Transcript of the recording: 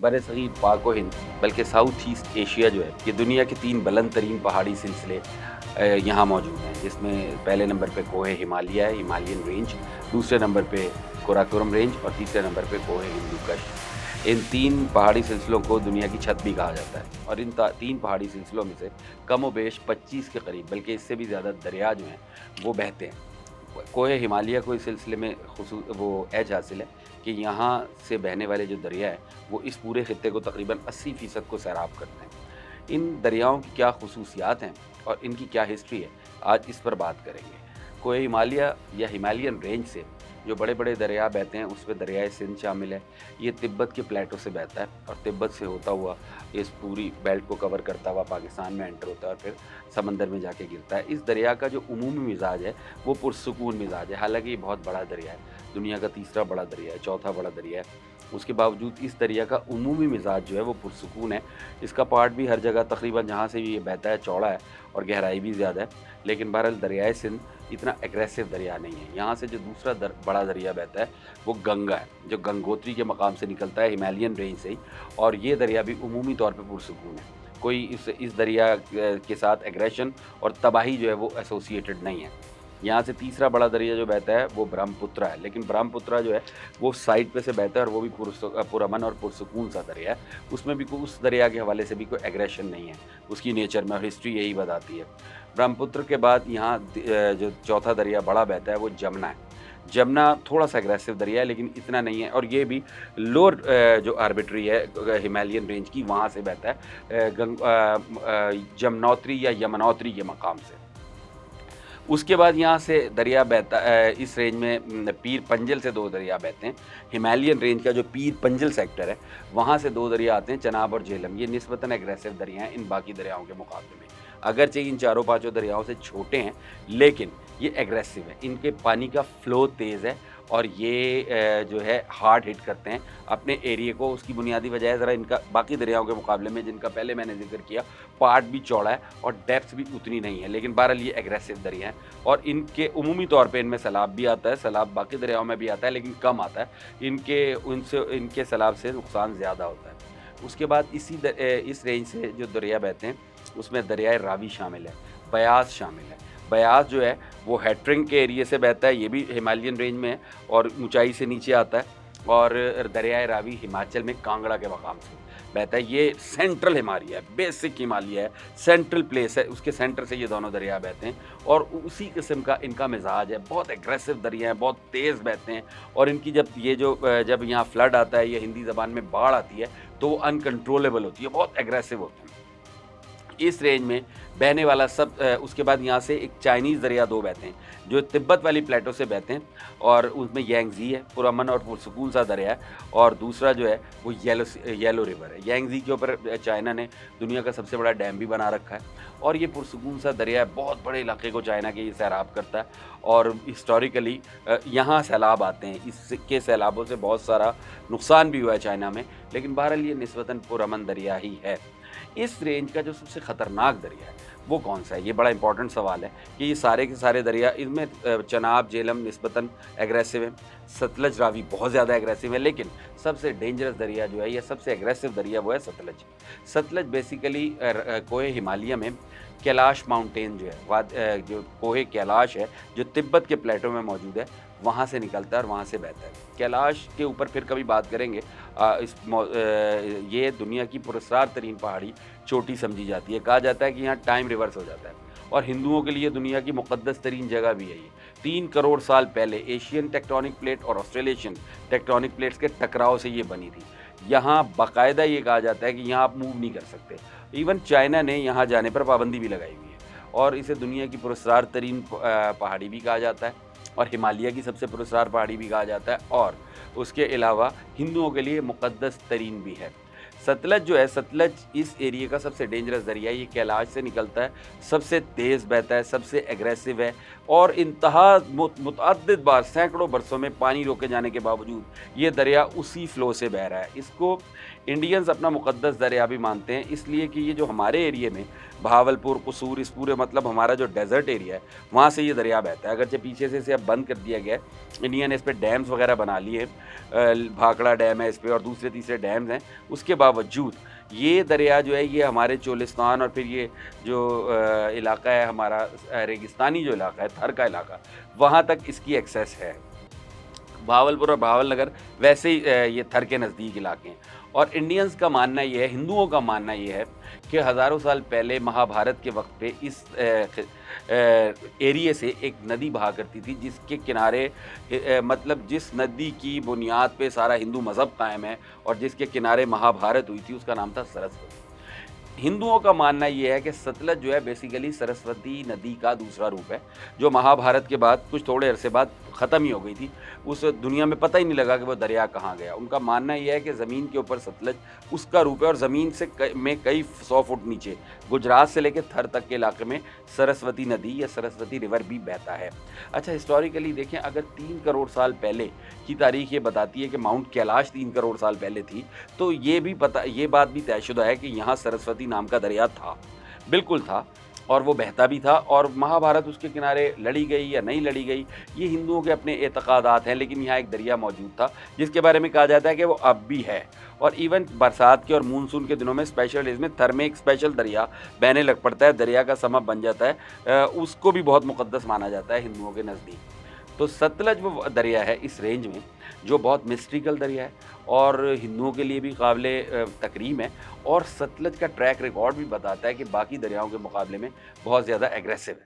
बरसग़ीर पाक व हिंद बल्कि साउथ ईस्ट एशिया जो है, ये दुनिया के 3 बुलंद तरीन पहाड़ी सिलसिले यहाँ मौजूद हैं, जिसमें पहले नंबर पे कोहे हिमालय है, हिमालयन रेंज, दूसरे नंबर पे काराकोरम रेंज और तीसरे नंबर पे कोहे हिंदू कुश। इन 3 पहाड़ी सिलसिलों को दुनिया की छत भी कहा जाता है और इन 3 पहाड़ी सिलसिलों में से कमोबेश 25 के करीब बल्कि इससे भी ज़्यादा दरिया जो हैं वो बहते हैं। कोहे हिमालय को इस सिलसिले में वो एज हासिल है कि यहाँ से बहने वाले जो दरिया हैं वो इस पूरे खित्ते को तकरीबन 80% को सैराब करते हैं। इन दरियाओं की क्या ख़ुसूसियात हैं और इनकी क्या हिस्ट्री है, आज इस पर बात करेंगे। कोहे हिमालय या हिमालयन रेंज से जो बड़े बड़े दरिया बहते हैं उसमें दरियाए सिंध शामिल है। ये तिब्बत के प्लेटो से बहता है और तिब्बत से होता हुआ इस पूरी बेल्ट को कवर करता हुआ पाकिस्तान में एंटर होता है और फिर समंदर में जाके गिरता है। इस दरिया का जो उमूमी मिजाज है वो पुरसुकून मिजाज है। हालांकि ये बहुत बड़ा दरिया है, दुनिया का तीसरा बड़ा दरिया है, चौथा बड़ा दरिया है। उसके बावजूद इस दरिया का उमूमी मिजाज जो है वो पुरसुकून है। इसका पार्ट भी हर जगह तकरीबन जहाँ से भी ये बहता है चौड़ा है और गहराई भी ज़्यादा है। लेकिन बहरहाल दरियाए सिंध इतना एग्रेसिव दरिया नहीं है। यहाँ से जो दूसरा बड़ा दरिया बहता है वो गंगा है, जो गंगोत्री के मकाम से निकलता है हिमालयन रेंज से ही, और ये दरिया भी उमूमी तौर पे पुरसुकून है। कोई इस दरिया के साथ एग्रेशन और तबाही जो है वो एसोसिएटेड नहीं है। यहाँ से तीसरा बड़ा दरिया जो बहता है वो ब्रह्मपुत्र है, लेकिन ब्रह्मपुत्र जो है वो साइड पे से बहता है और वो भी पुरअमन और पुरसुकून सा दरिया है। उसमें भी उस दरिया के हवाले से भी कोई एग्रेशन नहीं है उसकी नेचर में, और हिस्ट्री यही बताती है। ब्रह्मपुत्र के बाद यहाँ जो चौथा दरिया बड़ा बहता है वो जमुना है। जमुना थोड़ा सा एग्रेसिव दरिया है लेकिन इतना नहीं है, और ये भी लोअर जो आर्बिट्री है हिमालयन रेंज की, वहाँ से बहता है जमनोत्री या यमुनोत्री के मकाम से। उसके बाद यहाँ से दरिया बहता इस रेंज में पीर पंजल से 2 दरिया बहते हैं। हिमालयन रेंज का जो पीर पंजल सेक्टर है वहाँ से 2 दरिया आते हैं, चनाब और झेलम। ये निस्बतन एग्रेसिव दरिया हैं इन बाकी दरियाओं के मुकाबले में। अगरचे इन चारों पांचों दरियाओं से छोटे हैं लेकिन ये एग्रेसिव है। इनके पानी का फ्लो तेज़ है और ये जो है हार्ड हिट करते हैं अपने एरिया को। उसकी बुनियादी वजह है ज़रा इनका बाकी दरियाओं के मुकाबले में, जिनका पहले मैंने जिक्र किया, पार्ट भी चौड़ा है और डेप्थ भी उतनी नहीं है, लेकिन बहरहाल ये एग्रेसिव दरिया हैं और इनके उमूमी तौर पे इनमें सैलाब भी आता है। सैलाब बाकी दरियाओं में भी आता है लेकिन कम आता है। इनके सैलाब से नुकसान ज़्यादा होता है। उसके बाद इस रेंज से जो दरिया बहते हैं उसमें दरियाए रावी शामिल है, बयास शामिल है। बयास जो है वो हेट्रिंग के एरिया से बहता है, ये भी हिमालयन रेंज में है और ऊंचाई से नीचे आता है। और दरियाए रावी हिमाचल में कांगड़ा के मकाम से बहता है। ये सेंट्रल हिमालय है, बेसिक हिमालय है, सेंट्रल प्लेस है, उसके सेंटर से ये दोनों दरिया बहते हैं और उसी किस्म का इनका मिजाज है। बहुत एग्रेसिव दरिया है, बहुत तेज़ बहते हैं और इनकी जब यहाँ फ्लड आता है या हिंदी ज़बान में बाढ़ आती है तो वो अनकंट्रोलेबल होती है, बहुत एग्रेसिव होती है। इस रेंज में बहने वाला उसके बाद यहाँ से एक चाइनीज़ दरिया 2 बहते हैं जो तिब्बत वाली प्लेटो से बहते हैं और उसमें यांगजी है, पुरअमन और पुरसुकून सा दरिया है, और दूसरा जो है वो येलो रिवर है। यांगजी के ऊपर चाइना ने दुनिया का सबसे बड़ा डैम भी बना रखा है और ये पुरसुकून सा दरिया है। बहुत बड़े इलाके को चाइना के ये सैराब करता है और हिस्टोरिकली यहाँ सैलाब आते हैं। इसके सैलाबों से बहुत सारा नुकसान भी हुआ है चाइना में, लेकिन बहरहाल ये निस्बतन पुरअमन दरिया ही है। इस रेंज का जो सबसे ख़तरनाक दरिया है वो कौन सा है, ये बड़ा इंपॉर्टेंट सवाल है कि ये सारे के सारे दरिया, इनमें चनाब झेलम निस्बतन एग्रेसिव है, सतलज रावी बहुत ज़्यादा एग्रेसिव है, लेकिन सबसे डेंजरस दरिया जो है या सबसे एग्रेसिव दरिया वो है सतलज। सतलज बेसिकली कोहे हिमालय में कैलाश माउंटेन जो है जो कोहे कैलाश है जो तिब्बत के प्लेटो में मौजूद है, वहाँ से निकलता है और वहाँ से बहता है। कैलाश के ऊपर फिर कभी बात करेंगे। ये दुनिया की पुरस्कार तरीन पहाड़ी चोटी समझी जाती है। कहा जाता है कि यहाँ टाइम रिवर्स हो जाता है और हिंदुओं के लिए दुनिया की मुक़द्दस तरीन जगह भी है ये। 3 करोड़ साल पहले एशियन टेक्टोनिक प्लेट और ऑस्ट्रेलेशियन टेक्टोनिक प्लेट्स के टकराव से ये बनी थी। यहाँ बाकायदा ये कहा जाता है कि यहाँ आप मूव नहीं कर सकते। इवन चाइना ने यहाँ जाने पर पाबंदी भी लगाई हुई है और इसे दुनिया की पुरस्कार तरीन पहाड़ी भी कहा जाता है और हिमालय की सबसे पुरस्कार पहाड़ी भी कहा जाता है, और उसके अलावा हिंदुओं के लिए मुक़द्दस तरीन भी है। सतलज जो है, सतलज इस एरिया का सबसे डेंजरस दरिया है। ये कैलाश से निकलता है, सबसे तेज़ बहता है, सबसे एग्रेसिव है और इंतहा मुतअद्दिद बार सैकड़ों बरसों में पानी रोके जाने के बावजूद ये दरिया उसी फ़्लो से बह रहा है। इसको इंडियंस अपना मुक़द्दस दरिया भी मानते हैं, इसलिए कि ये जो हमारे एरिया में बहावलपुर, कसूर, इस पूरे मतलब हमारा जो डेज़र्ट एरिया है, वहाँ से ये दरिया बहता है। अगरचे पीछे से इसे अब बंद कर दिया गया है, इंडिया ने इस पे डैम्स वग़ैरह बना लिए हैं। भाखड़ा डैम है इस पे और दूसरे-तीसरे डैम्स हैं। उसके बावजूद ये दरिया जो है, ये हमारे चोलिस्तान और फिर ये जो इलाका है हमारा रेगिस्तानी जो इलाका है, थर का इलाका, वहाँ तक इसकी एक्सेस है। भावलपुर और भावलनगर वैसे ही ये थर के नज़दीक इलाके हैं और इंडियंस का मानना ये है, हिंदुओं का मानना ये है कि हज़ारों साल पहले महाभारत के वक्त पे इस एरिए से एक नदी बहा करती थी, जिसके किनारे मतलब जिस नदी की बुनियाद पे सारा हिंदू मज़हब कायम है और जिसके किनारे महाभारत हुई थी, उसका नाम था सरस्वती। हिंदुओं का मानना ये है कि सतलज जो है बेसिकली सरस्वती नदी का दूसरा रूप है, जो महाभारत के बाद कुछ थोड़े अरसे बाद ख़त्म ही हो गई थी। उस दुनिया में पता ही नहीं लगा कि वो दरिया कहाँ गया। उनका मानना ये है कि ज़मीन के ऊपर सतलज उसका रूप है और ज़मीन से कई 100 फुट नीचे गुजरात से लेकर थर तक के इलाके में सरस्वती नदी या सरस्वती रिवर भी बहता है। अच्छा, हिस्टोरिकली देखें, अगर 3 करोड़ साल पहले की तारीख ये बताती है कि माउंट कैलाश 3 करोड़ साल पहले थी, तो ये बात भी तयशुदा है कि यहाँ सरस्वती नाम का दरिया था, बिल्कुल था और वो बहता भी था और महाभारत उसके किनारे लड़ी गई या नहीं लड़ी गई, ये हिंदुओं के अपने एतक़ादात हैं, लेकिन यहाँ एक दरिया मौजूद था, जिसके बारे में कहा जाता है कि वो अब भी है। और इवन बरसात के और मानसून के दिनों में स्पेशल डेज़ में थर में एक स्पेशल दरिया बहने लग पड़ता है, दरिया का समप बन जाता है। उसको भी बहुत मुक़द्दस माना जाता है हिंदुओं के नज़दीक। तो सतलज वो दरिया है इस रेंज में, जो बहुत मिस्टिकल दरिया है और हिंदुओं के लिए भी काबिले तकरीम है और सतलज का ट्रैक रिकॉर्ड भी बताता है कि बाकी दरियाओं के मुकाबले में बहुत ज़्यादा एग्रेसिव है।